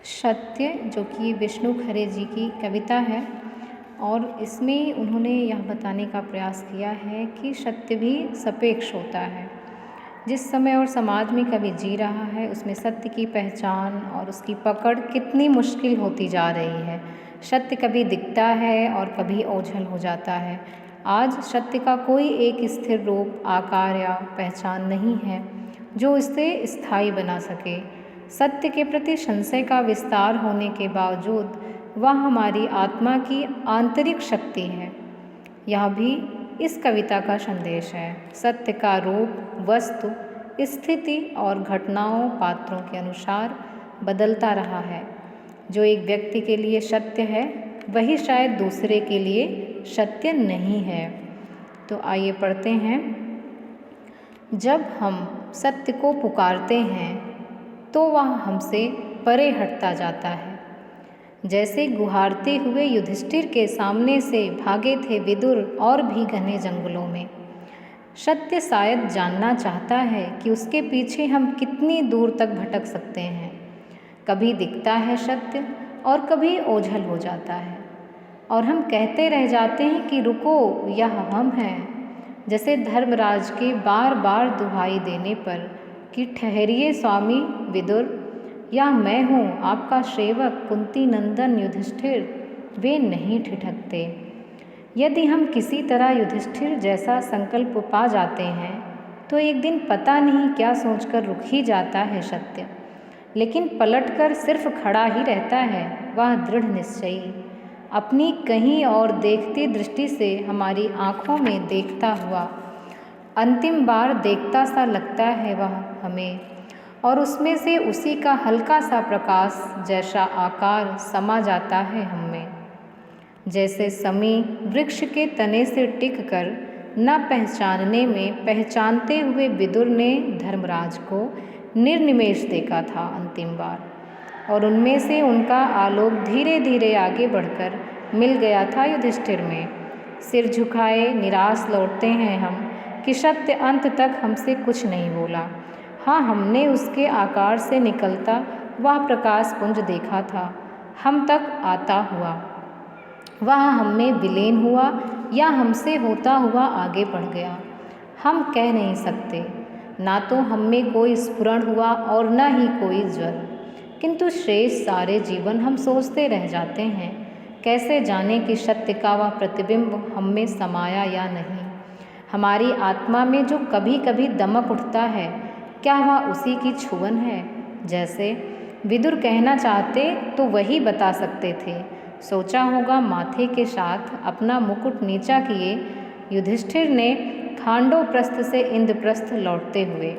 सत्य, जो कि विष्णु खरे जी की कविता है और इसमें उन्होंने यह बताने का प्रयास किया है कि सत्य भी सापेक्ष होता है। जिस समय और समाज में कवि जी रहा है उसमें सत्य की पहचान और उसकी पकड़ कितनी मुश्किल होती जा रही है। सत्य कभी दिखता है और कभी ओझल हो जाता है। आज सत्य का कोई एक स्थिर रूप, आकार या पहचान नहीं है जो इसे स्थायी बना सके। सत्य के प्रति संशय का विस्तार होने के बावजूद वह हमारी आत्मा की आंतरिक शक्ति है। यह भी इस कविता का संदेश है। सत्य का रूप, वस्तु, स्थिति और घटनाओं, पात्रों के अनुसार बदलता रहा है। जो एक व्यक्ति के लिए सत्य है वही शायद दूसरे के लिए सत्य नहीं है। तो आइए पढ़ते हैं। जब हम सत्य को पुकारते हैं तो वह हमसे परे हटता जाता है। जैसे गुहारते हुए युधिष्ठिर के सामने से भागे थे विदुर और भी घने जंगलों में। सत्य शायद जानना चाहता है कि उसके पीछे हम कितनी दूर तक भटक सकते हैं। कभी दिखता है सत्य और कभी ओझल हो जाता है और हम कहते रह जाते हैं कि रुको, यह हम हैं। जैसे धर्मराज के बार बार दुहाई देने पर कि ठहरिए स्वामी विदुर, या मैं हूँ आपका सेवक कुंती नंदन युधिष्ठिर, वे नहीं ठिठकते। यदि हम किसी तरह युधिष्ठिर जैसा संकल्प पा जाते हैं तो एक दिन पता नहीं क्या सोचकर रुक ही जाता है सत्य, लेकिन पलटकर सिर्फ खड़ा ही रहता है वह दृढ़ निश्चयी, अपनी कहीं और देखती दृष्टि से हमारी आँखों में देखता हुआ। अंतिम बार देखता सा लगता है वह हमें, और उसमें से उसी का हल्का सा प्रकाश जैसा आकार समा जाता है हम में। जैसे समी वृक्ष के तने से टिक कर न पहचानने में पहचानते हुए विदुर ने धर्मराज को निर्निमेष देखा था अंतिम बार, और उनमें से उनका आलोक धीरे धीरे आगे बढ़कर मिल गया था युधिष्ठिर में। सिर झुकाए निराश लौटते हैं हम कि सत्य अंत तक हमसे कुछ नहीं बोला। हाँ, हमने उसके आकार से निकलता वह प्रकाश पुंज देखा था, हम तक आता हुआ। वह हम में विलीन हुआ या हमसे होता हुआ आगे बढ़ गया, हम कह नहीं सकते। ना तो हम में कोई स्फुरण हुआ और न ही कोई ज्वर, किंतु शेष सारे जीवन हम सोचते रह जाते हैं, कैसे जाने कि सत्य का वह प्रतिबिंब हम में समाया या नहीं। हमारी आत्मा में जो कभी कभी दमक उठता है, क्या वह उसी की छुअन है? जैसे विदुर कहना चाहते तो वही बता सकते थे। सोचा होगा माथे के साथ अपना मुकुट नीचा किए युधिष्ठिर ने खांडव प्रस्थ से इंद्रप्रस्थ लौटते हुए।